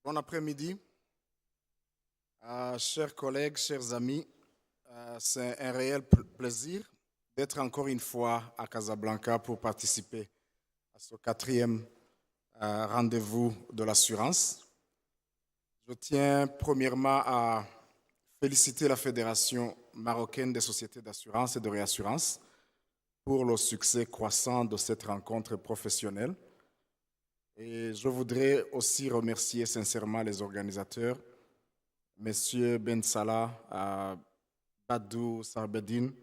Bon après-midi, chers collègues, chers amis. C'est un réel plaisir d'être encore une fois à Casablanca pour participer à ce quatrième rendez-vous de l'assurance. Je tiens premièrement à féliciter la Fédération marocaine des sociétés d'assurance et de réassurance pour le succès croissant de cette rencontre professionnelle. Et je voudrais aussi remercier sincèrement les organisateurs, Messieurs Ben Salah, Badou Sarbedine,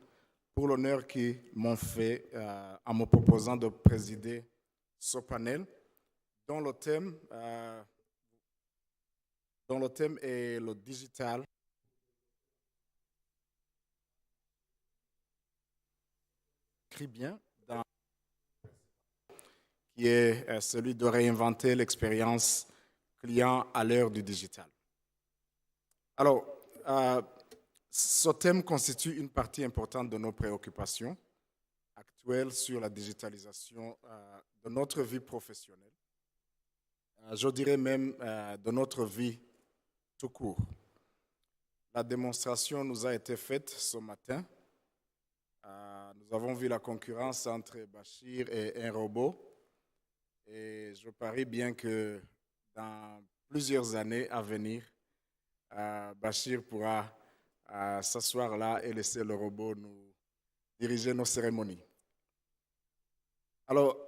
pour l'honneur qu'ils m'ont fait en me proposant de présider ce panel dont le thème, est le digital, écrit bien, qui est celui de réinventer l'expérience client à l'heure du digital. Alors, euh, ce thème constitue une partie importante de nos préoccupations actuelles sur la digitalisation de notre vie professionnelle, je dirais même de notre vie tout court. La démonstration nous a été faite ce matin. Nous avons vu la concurrence entre Bachir et un robot. Et je parie bien que dans plusieurs années à venir, Bachir pourra s'asseoir là et laisser le robot nous diriger nos cérémonies. Alors,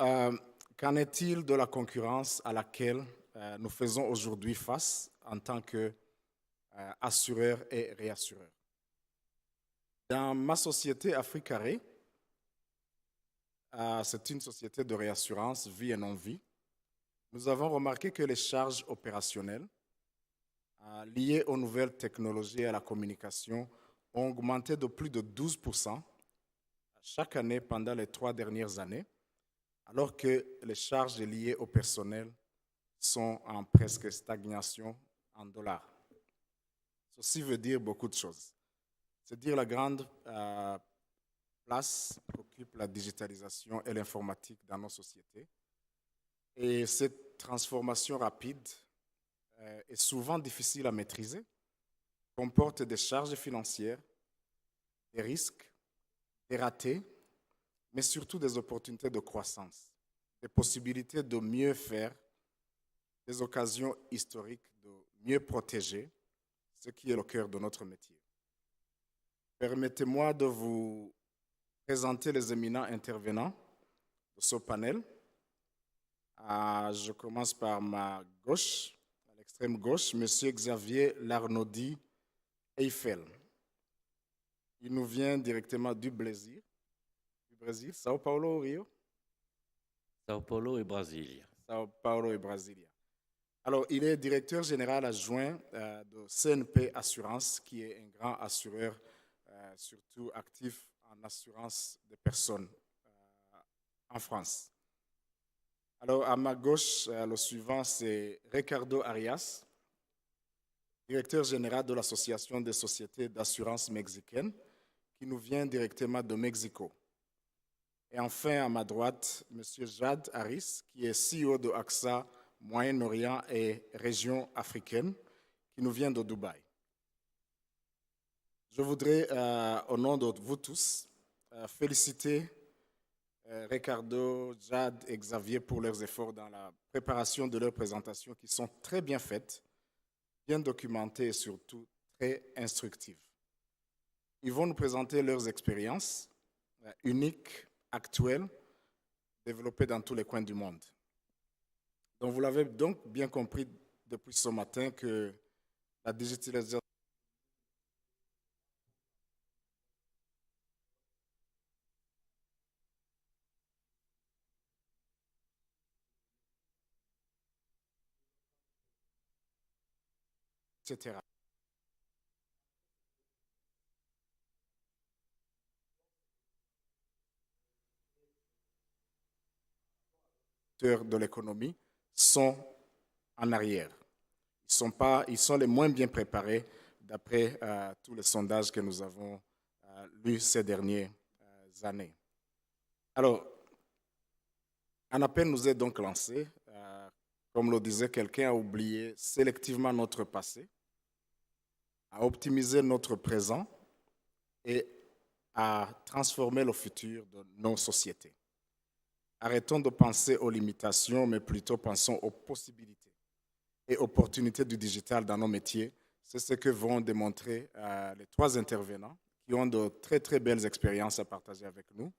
qu'en est-il de la concurrence à laquelle nous faisons aujourd'hui face en tant qu'assureurs et réassureurs? Dans ma société Africaré, c'est une société de réassurance vie et non-vie, nous avons remarqué que les charges opérationnelles liées aux nouvelles technologies et à la communication ont augmenté de plus de 12% chaque année pendant les 3 dernières années, alors que les charges liées au personnel sont en presque stagnation en dollars. Ceci veut dire beaucoup de choses. C'est dire la grande place qu'occupe la digitalisation et l'informatique dans nos sociétés. Et cette transformation rapide est souvent difficile à maîtriser, comporte des charges financières, des risques, des ratés, mais surtout des opportunités de croissance, des possibilités de mieux faire, des occasions historiques de mieux protéger, ce qui est le cœur de notre métier. Permettez-moi de vous présenter les éminents intervenants de ce panel. Je commence par ma gauche, à l'extrême gauche, M. Xavier Larnaudi Eiffel. Il nous vient directement du Brésil, Sao Paulo, Rio. Sao Paulo et Brasilia. Sao Paulo et Brasilia. Alors, il est directeur général adjoint de CNP Assurance, qui est un grand assureur, surtout actif en assurance des personnes en France. Alors, à ma gauche, le suivant, c'est Ricardo Arias, directeur général de l'Association des sociétés d'assurance mexicaine, qui nous vient directement de Mexico. Et enfin, à ma droite, M. Jad Harris, qui est CEO de AXA Moyen-Orient et région africaine, qui nous vient de Dubaï. Je voudrais, au nom de vous tous, féliciter Ricardo, Jad et Xavier pour leurs efforts dans la préparation de leurs présentations qui sont très bien faites, bien documentées et surtout très instructives. Ils vont nous présenter leurs expériences uniques, actuelles, développées dans tous les coins du monde. Donc vous l'avez donc bien compris depuis ce matin que la digitalisation etc. De l'économie sont en arrière. Ils sont les moins bien préparés d'après tous les sondages que nous avons lus ces dernières années. Alors, un appel nous est donc lancé comme le disait quelqu'un, à oublier sélectivement notre passé, à optimiser notre présent et à transformer le futur de nos sociétés. Arrêtons de penser aux limitations, mais plutôt pensons aux possibilités et opportunités du digital dans nos métiers. C'est ce que vont démontrer les trois intervenants qui ont de très très belles expériences à partager avec nous.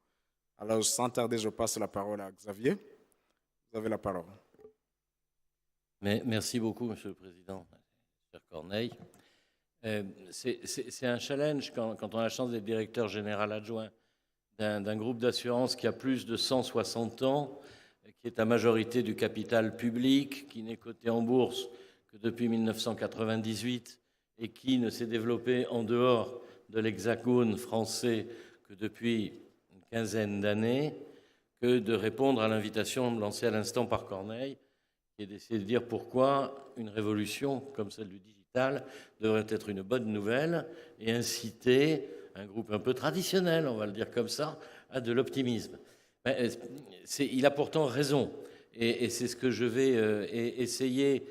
Alors, sans tarder, je passe la parole à Xavier. Vous avez la parole. Merci beaucoup, Monsieur le Président, cher Corneille. C'est un challenge quand on a la chance d'être directeur général adjoint d'un groupe d'assurance qui a plus de 160 ans, qui est à majorité du capital public, qui n'est coté en bourse que depuis 1998 et qui ne s'est développé en dehors de l'hexagone français que depuis une quinzaine d'années, que de répondre à l'invitation lancée à l'instant par Corneille, qui est d'essayer de dire pourquoi une révolution comme celle du digital devrait être une bonne nouvelle et inciter un groupe un peu traditionnel, on va le dire comme ça, à de l'optimisme. Il a pourtant raison, et c'est ce que je vais essayer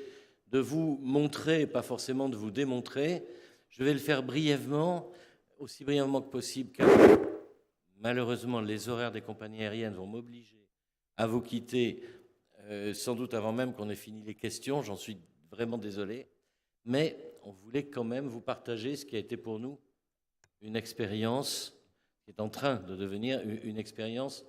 de vous montrer, pas forcément de vous démontrer. Je vais le faire brièvement, aussi brièvement que possible, car malheureusement les horaires des compagnies aériennes vont m'obliger à vous quitter, sans doute avant même qu'on ait fini les questions, j'en suis vraiment désolé, mais on voulait quand même vous partager ce qui a été pour nous une expérience qui est en train de devenir une expérience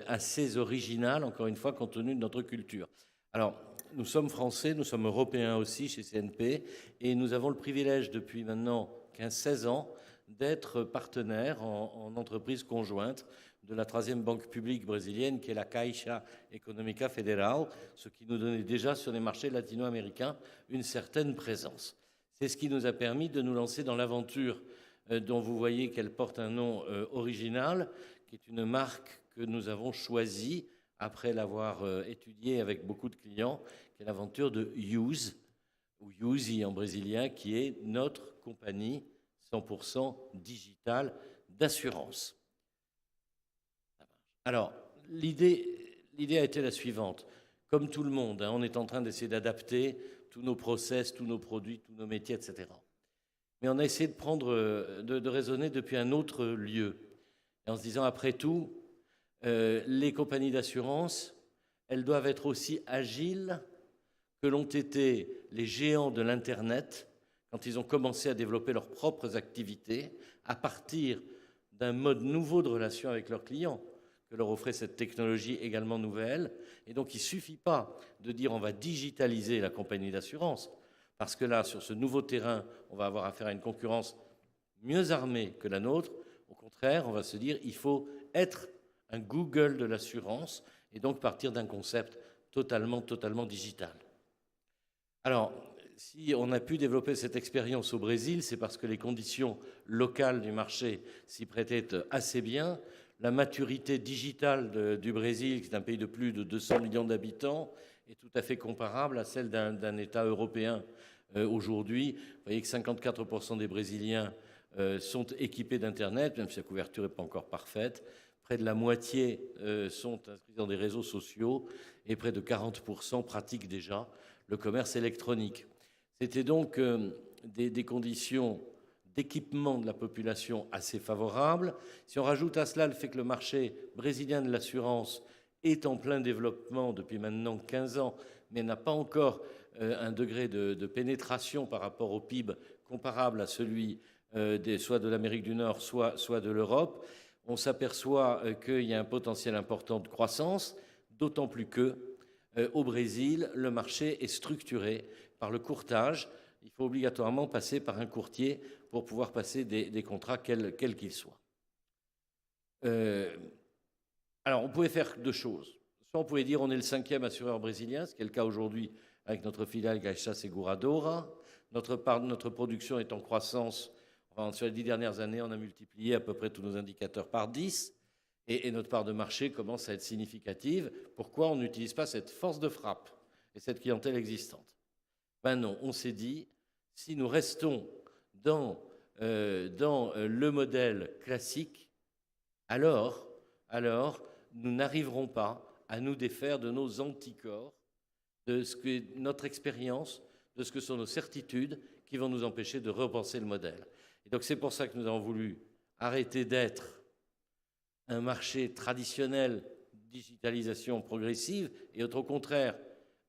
assez originale, encore une fois, compte tenu de notre culture. Alors, nous sommes français, nous sommes européens aussi chez CNP, et nous avons le privilège depuis maintenant 15-16 ans d'être partenaires en entreprise conjointe de la troisième banque publique brésilienne, qui est la Caixa Econômica Federal, ce qui nous donnait déjà sur les marchés latino-américains une certaine présence. C'est ce qui nous a permis de nous lancer dans l'aventure dont vous voyez qu'elle porte un nom original, qui est une marque que nous avons choisie après l'avoir étudiée avec beaucoup de clients, qui est l'aventure de Use, ou Yuzi en brésilien, qui est notre compagnie 100% digitale d'assurance. Alors, l'idée a été la suivante. Comme tout le monde, on est en train d'essayer d'adapter tous nos process, tous nos produits, tous nos métiers, etc. Mais on a essayé de raisonner depuis un autre lieu, en se disant, après tout, les compagnies d'assurance, elles doivent être aussi agiles que l'ont été les géants de l'Internet quand ils ont commencé à développer leurs propres activités à partir d'un mode nouveau de relation avec leurs clients que leur offrait cette technologie également nouvelle. Et donc, il ne suffit pas de dire on va digitaliser la compagnie d'assurance, parce que là, sur ce nouveau terrain, on va avoir affaire à une concurrence mieux armée que la nôtre. Au contraire, on va se dire il faut être un Google de l'assurance et donc partir d'un concept totalement digital. Alors, si on a pu développer cette expérience au Brésil, c'est parce que les conditions locales du marché s'y prêtaient assez bien. La maturité digitale du Brésil, qui est un pays de plus de 200 millions d'habitants, est tout à fait comparable à celle d'un État européen aujourd'hui. Vous voyez que 54% des Brésiliens sont équipés d'Internet, même si la couverture n'est pas encore parfaite. Près de la moitié sont inscrits dans des réseaux sociaux et près de 40% pratiquent déjà le commerce électronique. C'était donc des conditions d'équipement de la population assez favorables. Si on rajoute à cela le fait que le marché brésilien de l'assurance est en plein développement depuis maintenant 15 ans, mais n'a pas encore un degré de pénétration par rapport au PIB comparable à celui soit de l'Amérique du Nord, soit de l'Europe, on s'aperçoit qu'il y a un potentiel important de croissance, d'autant plus que au Brésil, le marché est structuré par le courtage. Il faut obligatoirement passer par un courtier pour pouvoir passer des contrats quels qu'ils soient. Alors, on pouvait faire deux choses. Soit on pouvait dire on est le 5e assureur brésilien, ce qui est le cas aujourd'hui avec notre filiale Caixa Seguradora. Notre production est en croissance. Enfin, sur les 10 dernières années, on a multiplié à peu près tous nos indicateurs par 10. Et notre part de marché commence à être significative. Pourquoi on n'utilise pas cette force de frappe et cette clientèle existante? Ben non, on s'est dit, si nous restons dans le modèle classique, alors nous n'arriverons pas à nous défaire de nos anticorps de ce que notre expérience, de ce que sont nos certitudes qui vont nous empêcher de repenser le modèle. Et donc c'est pour ça que nous avons voulu arrêter d'être un marché traditionnel, digitalisation progressive, et au contraire,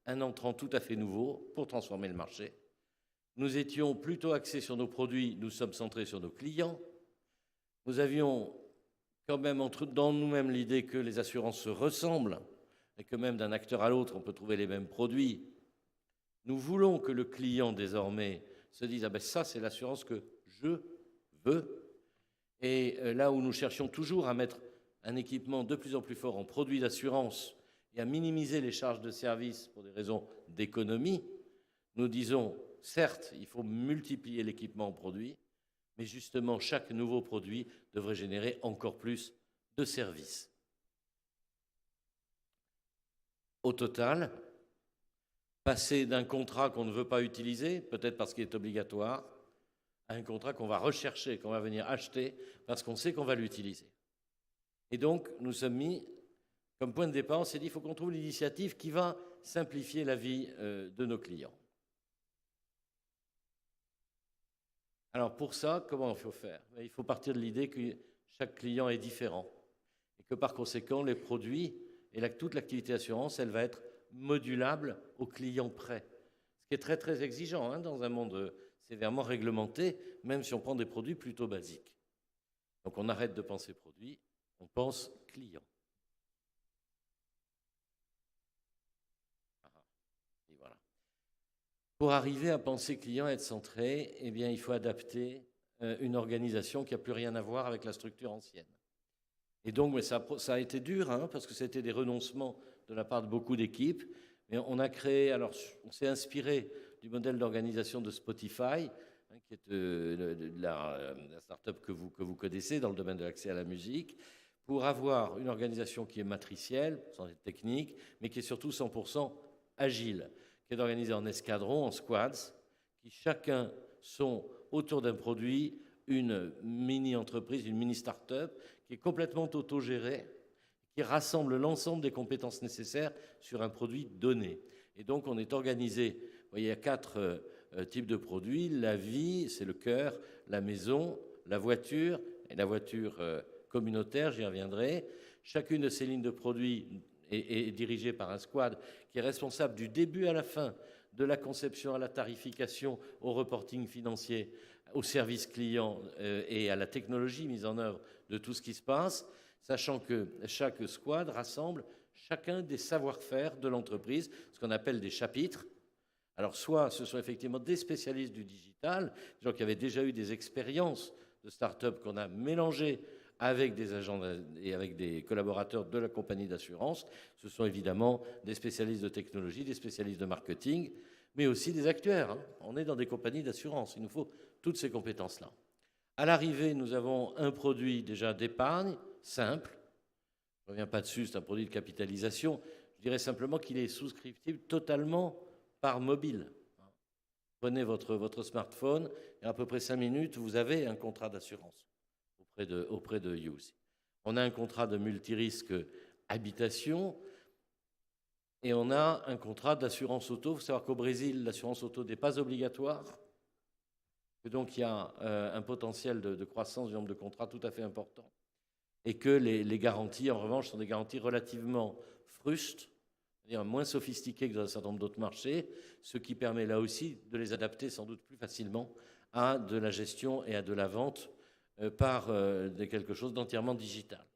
un entrant tout à fait nouveau pour transformer le marché. Nous étions plutôt axés sur nos produits, nous sommes centrés sur nos clients. Nous avions quand même dans nous-mêmes l'idée que les assurances se ressemblent et que même d'un acteur à l'autre, on peut trouver les mêmes produits. Nous voulons que le client, désormais, se dise « Ah ben ça, c'est l'assurance que je veux ». Et là où nous cherchions toujours à mettre un équipement de plus en plus fort en produits d'assurance et à minimiser les charges de service pour des raisons d'économie, nous disons, certes, il faut multiplier l'équipement en produits, mais justement, chaque nouveau produit devrait générer encore plus de services. Au total, passer d'un contrat qu'on ne veut pas utiliser, peut-être parce qu'il est obligatoire, à un contrat qu'on va rechercher, qu'on va venir acheter, parce qu'on sait qu'on va l'utiliser. Et donc, nous sommes mis, comme point de départ, on s'est dit, il faut qu'on trouve l'initiative qui va simplifier la vie de nos clients. Alors pour ça, comment il faut faire? Il faut partir de l'idée que chaque client est différent et que par conséquent, les produits et toute l'activité assurance, elle va être modulable au client près. Ce qui est très très exigeant dans un monde sévèrement réglementé, même si on prend des produits plutôt basiques. Donc on arrête de penser produit, on pense client. Et voilà. Pour arriver à penser client et être centré, eh bien, il faut adapter une organisation qui n'a plus rien à voir avec la structure ancienne. Et donc, mais ça a été dur, parce que c'était des renoncements de la part de beaucoup d'équipes. Mais on a créé, alors on s'est inspiré du modèle d'organisation de Spotify, qui est la start-up que vous connaissez dans le domaine de l'accès à la musique, pour avoir une organisation qui est matricielle, sans être technique, mais qui est surtout 100% agile, qui est organisée en escadrons, en squads, qui chacun sont autour d'un produit, une mini-entreprise, une mini-start-up, qui est complètement autogérée, qui rassemble l'ensemble des compétences nécessaires sur un produit donné. Et donc, on est organisé, vous voyez, il y a 4 types de produits. La vie, c'est le cœur, la maison, la voiture, et la voiture communautaire, j'y reviendrai. Chacune de ces lignes de produits est dirigée par un squad qui est responsable du début à la fin, de la conception à la tarification, au reporting financier, au service client et à la technologie mise en œuvre de tout ce qui se passe, sachant que chaque squad rassemble chacun des savoir-faire de l'entreprise, ce qu'on appelle des chapitres. Alors soit ce sont effectivement des spécialistes du digital, des gens qui avaient déjà eu des expériences de start-up qu'on a mélangées avec des agents et avec des collaborateurs de la compagnie d'assurance. Ce sont évidemment des spécialistes de technologie, des spécialistes de marketing, mais aussi des actuaires. On est dans des compagnies d'assurance, il nous faut toutes ces compétences-là. À l'arrivée, nous avons un produit déjà d'épargne, simple. Je ne reviens pas dessus, c'est un produit de capitalisation. Je dirais simplement qu'il est souscriptible totalement par mobile. Prenez votre smartphone et à peu près 5 minutes, vous avez un contrat d'assurance auprès de Use. On a un contrat de multirisque habitation et on a un contrat d'assurance auto. Il faut savoir qu'au Brésil, l'assurance auto n'est pas obligatoire. Et donc, il y a un potentiel de croissance du nombre de contrats tout à fait important. Et que les garanties, en revanche, sont des garanties relativement frustes, c'est-à-dire moins sophistiquées que dans un certain nombre d'autres marchés, ce qui permet là aussi de les adapter sans doute plus facilement à de la gestion et à de la vente par quelque chose d'entièrement digital.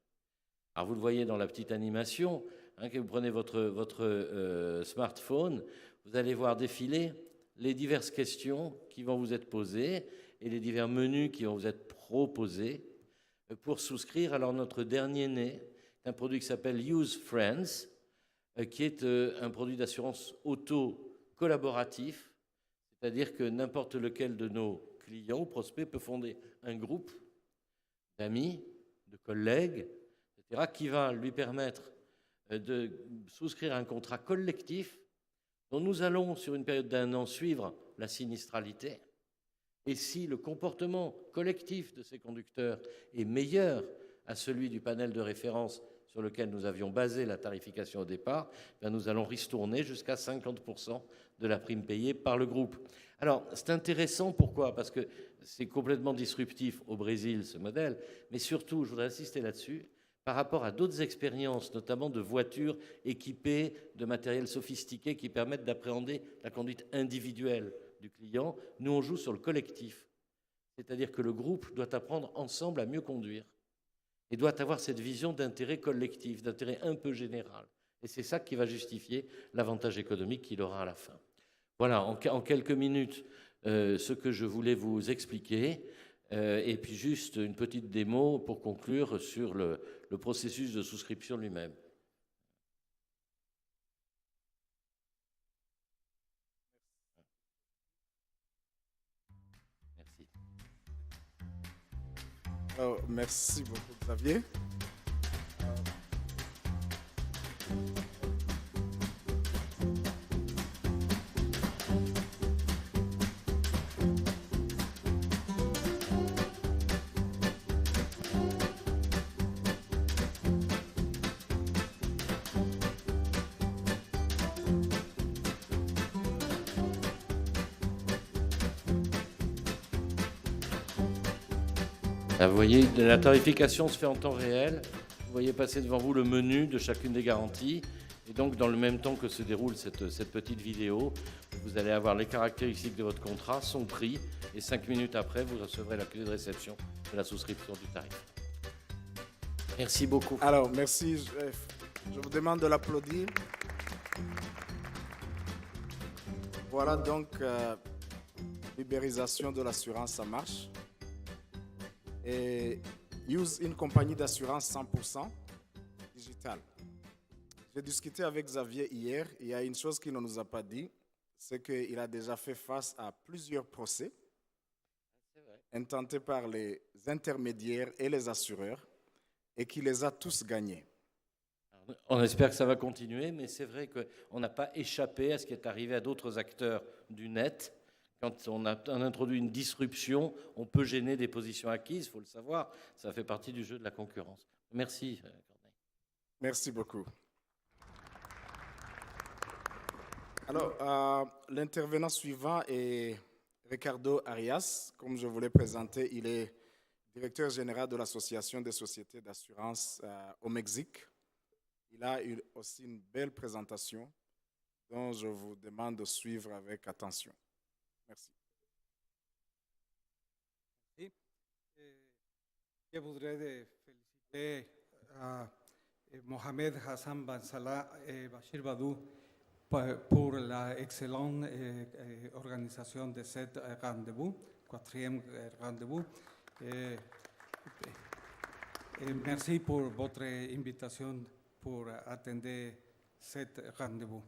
Alors, vous le voyez dans la petite animation, que vous prenez votre smartphone, vous allez voir défiler les diverses questions qui vont vous être posées et les divers menus qui vont vous être proposés pour souscrire. Alors notre dernier né est un produit qui s'appelle Use Friends, qui est un produit d'assurance auto collaboratif, c'est-à-dire que n'importe lequel de nos clients ou prospects peut fonder un groupe d'amis, de collègues, etc., qui va lui permettre de souscrire un contrat collectif dont nous allons, sur une période d'1 an, suivre la sinistralité. Et si le comportement collectif de ces conducteurs est meilleur à celui du panel de référence sur lequel nous avions basé la tarification au départ, nous allons ristourner jusqu'à 50% de la prime payée par le groupe. Alors, c'est intéressant, pourquoi? Parce que c'est complètement disruptif au Brésil, ce modèle, mais surtout, je voudrais insister là-dessus, par rapport à d'autres expériences, notamment de voitures équipées de matériel sophistiqué qui permettent d'appréhender la conduite individuelle du client, nous on joue sur le collectif. C'est-à-dire que le groupe doit apprendre ensemble à mieux conduire et doit avoir cette vision d'intérêt collectif, d'intérêt un peu général. Et c'est ça qui va justifier l'avantage économique qu'il aura à la fin. Voilà, en quelques minutes, ce que je voulais vous expliquer. Et puis juste une petite démo pour conclure sur le processus de souscription lui-même. Merci. Alors, merci beaucoup, Xavier. Là, vous voyez, la tarification se fait en temps réel. Vous voyez passer devant vous le menu de chacune des garanties. Et donc, dans le même temps que se déroule cette petite vidéo, vous allez avoir les caractéristiques de votre contrat, son prix, et 5 minutes après, vous recevrez la clé de réception de la souscription du tarif. Merci beaucoup. Alors, merci. Je vous demande de l'applaudir. Voilà donc l'ubérisation de l'assurance, ça marche. Et use une compagnie d'assurance 100% digitale. J'ai discuté avec Xavier hier. Il y a une chose qu'il ne nous a pas dit, c'est qu'il a déjà fait face à plusieurs procès intentés par les intermédiaires et les assureurs et qu'il les a tous gagnés. On espère que ça va continuer, mais c'est vrai qu'on n'a pas échappé à ce qui est arrivé à d'autres acteurs du net. Quand on introduit une disruption, on peut gêner des positions acquises, il faut le savoir. Ça fait partie du jeu de la concurrence. Merci, Corneille. Merci beaucoup. Alors, l'intervenant suivant est Ricardo Arias. Comme je vous l'ai présenté, il est directeur général de l'Association des sociétés d'assurance au Mexique. Il a eu aussi une belle présentation dont je vous demande de suivre avec attention. Merci. Sí. Je voudrais féliciter Mohamed Hassan Ben Salah et Bachir Badou pour la excellente organisation de cet rendez-vous, quatrième rendez-vous. Merci pour votre invitation pour attendre cet rendez-vous.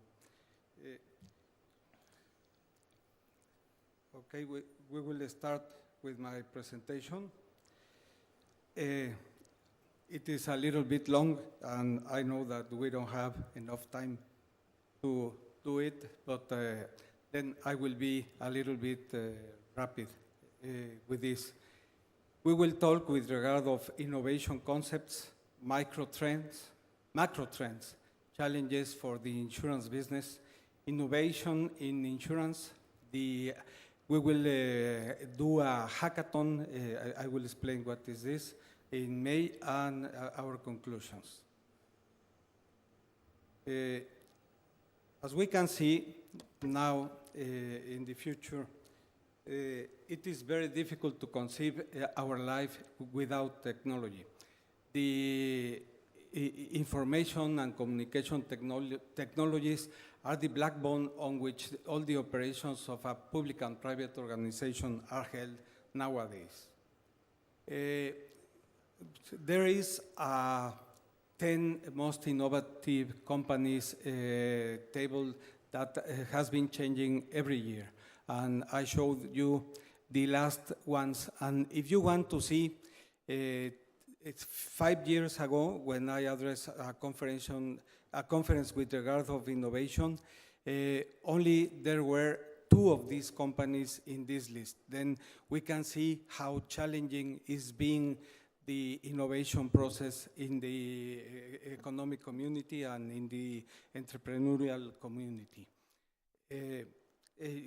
Okay, we will start with my presentation. It is a little bit long, and I know that we don't have enough time to do it, but then I will be a little bit rapid with this. We will talk with regard of innovation concepts, macro trends, challenges for the insurance business, innovation in insurance. We will do a hackathon. I will explain what is this in May and our conclusions. As we can see now in the future, it is very difficult to conceive our life without technology. The information and communication technologies are the backbone on which all the operations of a public and private organization are held nowadays. There is a 10 most innovative companies table that has been changing every year. And I showed you the last ones. And if you want to see, it's 5 years ago when I addressed a conference with regard of innovation, only there were 2 of these companies in this list. Then we can see how challenging is being the innovation process in the economic community and in the entrepreneurial community. We